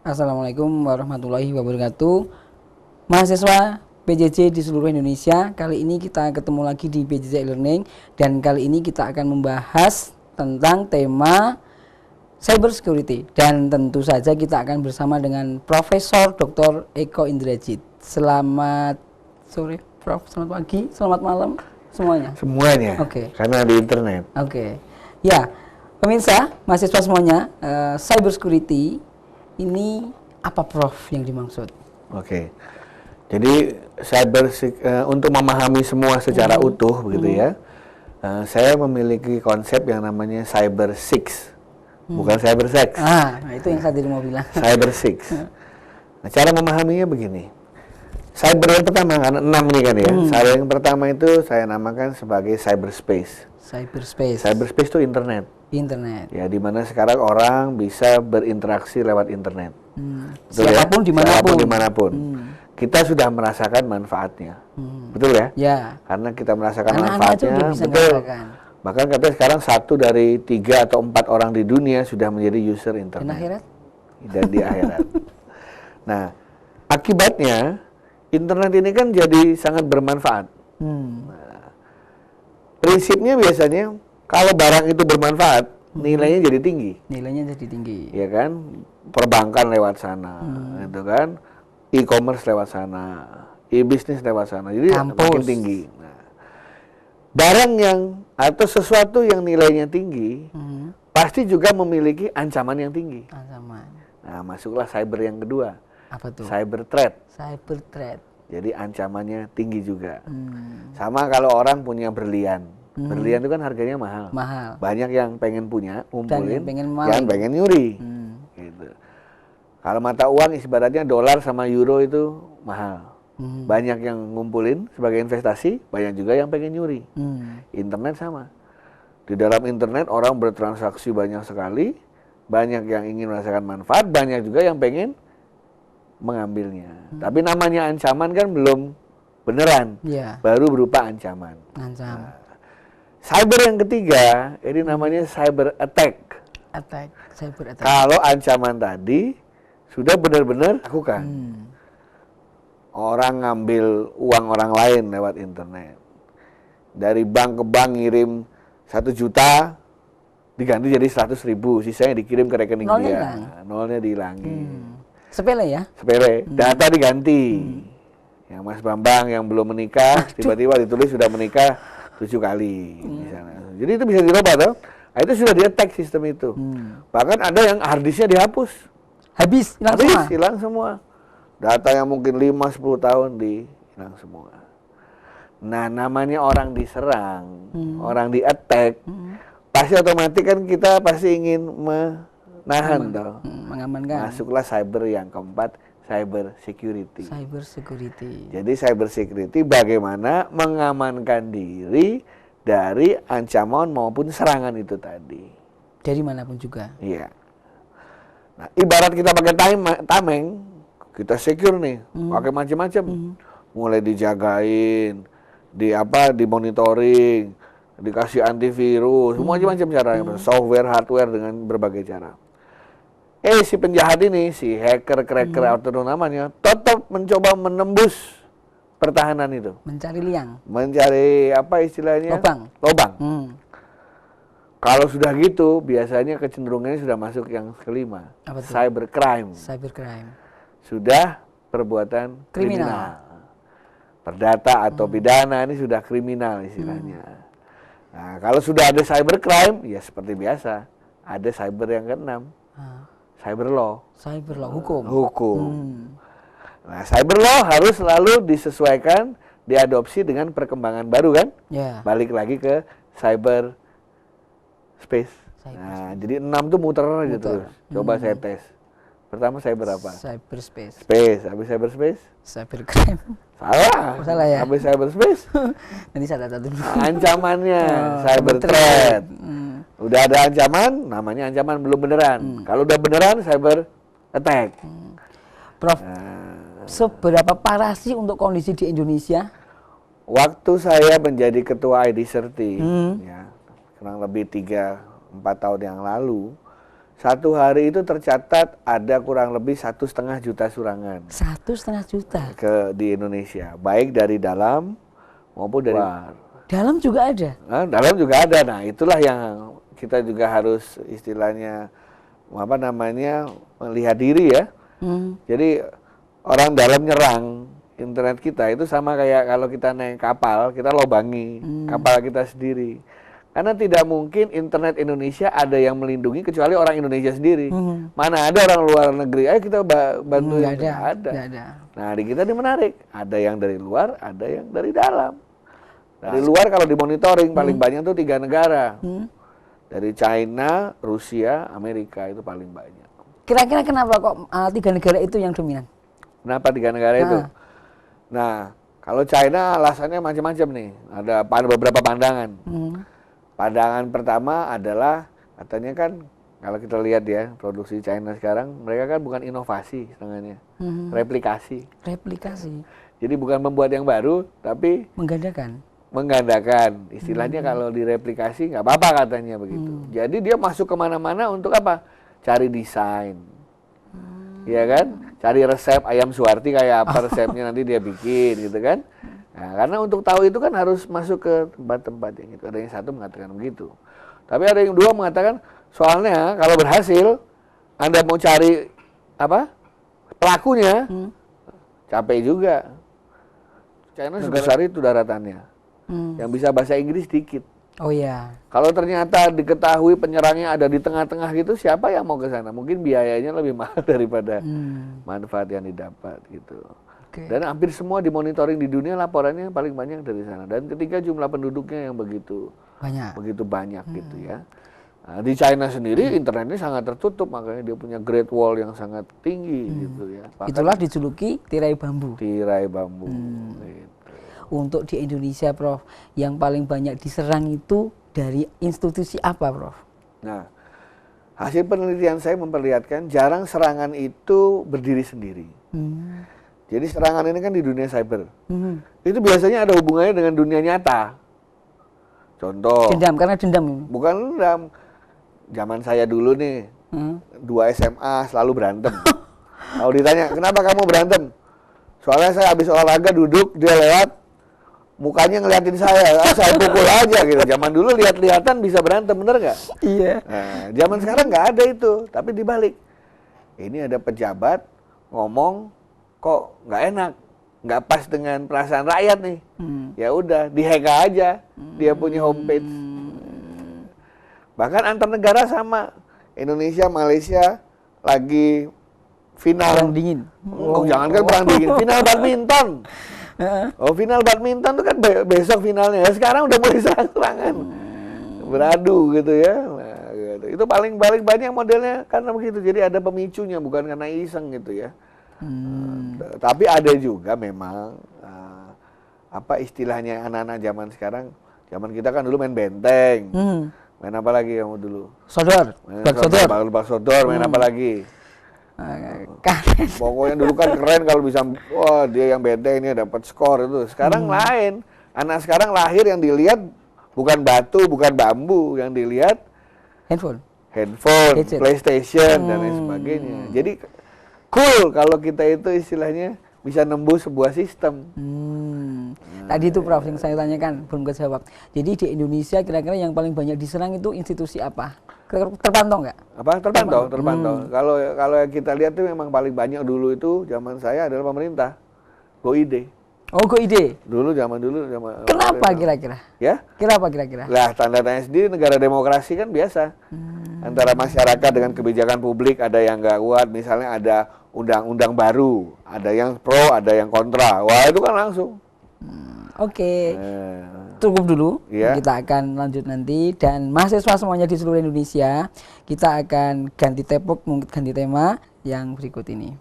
Assalamualaikum warahmatullahi wabarakatuh. Mahasiswa PJJ di seluruh Indonesia, kali ini kita ketemu lagi di PJJ e-Learning dan kali ini kita akan membahas tentang tema cyber security dan tentu saja kita akan bersama dengan Profesor Dr. Eko Indrajit. Selamat sore Prof, selamat pagi, selamat malam semuanya. Semuanya. Oke. Karena di internet. Oke. Ya, pemirsa, mahasiswa semuanya, cyber security ini apa Prof yang dimaksud? Oke. Jadi untuk memahami semua secara utuh begitu ya. Saya memiliki konsep yang namanya cyber six. Bukan cyber sex. Nah itu yang saya tadi mau bilang. Cyber six. Nah, cara memahaminya begini. Cyber yang pertama kan 6 nih kan ya. Cyber yang pertama itu saya namakan sebagai cyberspace. Cyberspace. Cyberspace itu internet. Internet. Ya, di mana sekarang orang bisa berinteraksi lewat internet. Betul Siapapun ya? dimanapun. Siapapun dimanapun. Kita sudah merasakan manfaatnya. Betul ya? Ya. Karena kita merasakan Anak-anak manfaatnya. juga bisa Betul. merasakan. Bahkan katanya sekarang 1 dari 3 atau 4 orang di dunia sudah menjadi user internet. Dan akhirat? Dan di akhirat. Nah, akibatnya internet ini kan jadi sangat bermanfaat. Nah, prinsipnya biasanya kalau barang itu bermanfaat, nilainya jadi tinggi. Nilainya jadi tinggi. Ya kan? Perbankan lewat sana, gitu kan? E-commerce lewat sana, e-bisnis lewat sana. Jadi makin tinggi. Nah, barang yang atau sesuatu yang nilainya tinggi pasti juga memiliki ancaman yang tinggi. Ancaman. Nah, masuklah cyber yang kedua. Apa tuh? Cyber threat. Cyber threat. Jadi ancamannya tinggi juga. Sama kalau orang punya berlian. Berlian itu kan harganya mahal. Mahal. Banyak yang pengen punya, ngumpulin, yang pengen nyuri. Gitu. Kalau mata uang ibaratnya dolar sama euro itu mahal. Banyak yang ngumpulin sebagai investasi, banyak juga yang pengen nyuri. Internet sama. Di dalam internet orang bertransaksi banyak sekali, banyak yang ingin merasakan manfaat, banyak juga yang pengen mengambilnya. Tapi namanya ancaman kan belum beneran, baru berupa ancaman. Nah, cyber yang ketiga, ini namanya cyber attack. Cyber attack. Kalau ancaman tadi sudah benar-benar lakukan. Orang ngambil uang orang lain lewat internet. Dari bank ke bank ngirim 1 juta, diganti jadi 100.000, sisanya dikirim ke rekening dia. Nolnya dihilangin. Sepele ya? Sepele. Data diganti. Yang Mas Bambang yang belum menikah, tiba-tiba ditulis sudah menikah 7 kali. Misalnya. Jadi itu bisa dirubah toh. Nah, itu sudah di-attack sistem itu. Bahkan ada yang harddisknya dihapus. Habis, hilang semua. Data yang mungkin 5-10 tahun hilang semua. Nah, namanya orang diserang, orang di-attack, pasti otomatis kan kita pasti ingin menahan toh. Mengamankan. Masuklah cyber yang keempat, cyber security. Cyber security. Jadi cyber security bagaimana mengamankan diri dari ancaman maupun serangan itu tadi. Dari manapun juga. Iya. Nah, ibarat kita pakai tameng, kita secure nih, pakai macam-macam. Mulai dijagain, dimonitoring, dikasih antivirus, macam-macam caranya, software, hardware dengan berbagai cara. Si penjahat ini, si hacker, cracker, atau namanya, tetap mencoba menembus pertahanan itu. Mencari liang. Mencari apa istilahnya? Lobang. Kalau sudah gitu, biasanya kecenderungannya sudah masuk yang kelima. Cybercrime. Cybercrime. Sudah perbuatan kriminal. Perdata atau pidana ini sudah kriminal istilahnya. Nah, kalau sudah ada cybercrime, ya seperti biasa. Ada cyber yang keenam. Cyber law. Cyber law, hukum. Nah, cyber law harus selalu disesuaikan, diadopsi dengan perkembangan baru kan? Balik lagi ke cyber space. Nah, jadi 6 tuh muter aja terus. Coba saya tes. Pertama cyber apa? Cyberspace. Habis cyberspace? Cybercrime. Salah ya? Habis cyberspace? Nanti saya catat dulu. Ancamannya cyber threat. Udah ada ancaman, namanya ancaman belum beneran. Kalau udah beneran, cyber attack. Prof, seberapa parah sih untuk kondisi di Indonesia? Waktu saya menjadi ketua ID30, ya, kurang lebih 3-4 tahun yang lalu, satu hari itu tercatat ada kurang lebih 1,5 juta serangan 1,5 juta di Indonesia, baik dari dalam maupun dari luar. Dalam juga ada? Nah, dalam juga ada. Nah, itulah yang kita juga harus istilahnya apa namanya melihat diri ya. Jadi orang dalam nyerang internet kita itu sama kayak kalau kita naik kapal, kita lobangi kapal kita sendiri. Karena tidak mungkin internet Indonesia ada yang melindungi kecuali orang Indonesia sendiri. Mana ada orang luar negeri, ayo kita bantu. Nggak ada. ada. Nah, di kita ini menarik. Ada yang dari luar, ada yang dari dalam. Dari luar kalau dimonitoring paling banyak tuh 3 negara. Dari China, Rusia, Amerika itu paling banyak. Kira-kira kenapa kok 3 negara itu yang dominan? Kenapa 3 negara itu? Nah, kalau China alasannya macam-macam nih. Ada beberapa pandangan. Pandangan pertama adalah katanya kan kalau kita lihat ya produksi China sekarang mereka kan bukan inovasi setengahnya, replikasi. Jadi bukan membuat yang baru tapi menggandakan. Istilahnya kalau direplikasi nggak apa-apa katanya begitu. Jadi dia masuk kemana-mana untuk apa? Cari desain, ya kan? Cari resep ayam Suwarti kayak apa resepnya nanti dia bikin gitu kan? Nah, karena untuk tahu itu kan harus masuk ke tempat-tempat yang itu. Ada yang satu mengatakan begitu. Tapi ada yang dua mengatakan soalnya kalau berhasil Anda mau cari apa pelakunya capek juga. China sebesar itu daratannya. Yang bisa bahasa Inggris dikit. Oh iya. Kalau ternyata diketahui penyerangnya ada di tengah-tengah gitu, siapa yang mau ke sana? Mungkin biayanya lebih mahal daripada manfaat yang didapat gitu. Dan hampir semua dimonitoring di dunia laporannya paling banyak dari sana. Dan ketiga jumlah penduduknya yang begitu banyak gitu ya. Nah, di China sendiri internetnya sangat tertutup, makanya dia punya Great Wall yang sangat tinggi gitu ya. Bahkan itulah dijuluki tirai bambu. Tirai bambu. Gitu. Untuk di Indonesia, Prof, yang paling banyak diserang itu dari institusi apa, Prof? Nah, hasil penelitian saya memperlihatkan jarang serangan itu berdiri sendiri. Jadi serangan ini kan di dunia cyber. Itu biasanya ada hubungannya dengan dunia nyata. Contoh. Dendam, karena dendam. Bukan dendam. Zaman saya dulu nih, 2 SMA selalu berantem. Kalau ditanya, kenapa kamu berantem? Soalnya saya habis olahraga duduk, dia lewat, mukanya ngeliatin saya pukul aja gitu. Zaman dulu lihat-lihatan bisa berantem, bener nggak? Iya. Nah, zaman sekarang nggak ada itu, tapi dibalik. Ini ada pejabat ngomong, kok nggak enak, nggak pas dengan perasaan rakyat nih. Ya udah, dihack aja, dia punya homepage. Bahkan antar negara sama. Indonesia, Malaysia lagi final. Perang dingin. Oh, jangankan perang dingin, final badminton. Final badminton tuh kan besok finalnya. Sekarang udah mulai serangan. Beradu gitu ya. Nah, gitu. Itu paling banyak modelnya karena begitu. Jadi ada pemicunya, bukan karena iseng gitu ya. Tapi ada juga memang apa istilahnya anak-anak zaman sekarang. Zaman kita kan dulu main benteng. Main apa lagi kamu dulu? Bak sodor, main apa lagi? Pokoknya dulu kan keren kalau bisa, wah dia yang benteng ini dapat skor itu. Sekarang lain. Anak sekarang lahir yang dilihat bukan batu, bukan bambu, yang dilihat handphone, gadget, PlayStation dan lain sebagainya. Jadi cool kalau kita itu istilahnya bisa nembus sebuah sistem. Tadi itu Prof yang saya tanyakan belum kejawab. Jadi di Indonesia kira-kira yang paling banyak diserang itu institusi apa? Terpantau nggak? Apa terpantau? Kalau yang kita lihat tuh memang paling banyak dulu itu zaman saya adalah pemerintah. GoID. Oh, GoID. Zaman dulu. Kenapa kira-kira? Ya? Kenapa kira-kira? Lah tanda tanya sendiri, negara demokrasi kan biasa. Antara masyarakat dengan kebijakan publik ada yang nggak kuat, misalnya ada undang-undang baru, ada yang pro, ada yang kontra. Wah itu kan langsung. Oke. Cukup dulu. Ya. Kita akan lanjut nanti dan mahasiswa semuanya di seluruh Indonesia kita akan ganti topik, mungkin ganti tema yang berikut ini.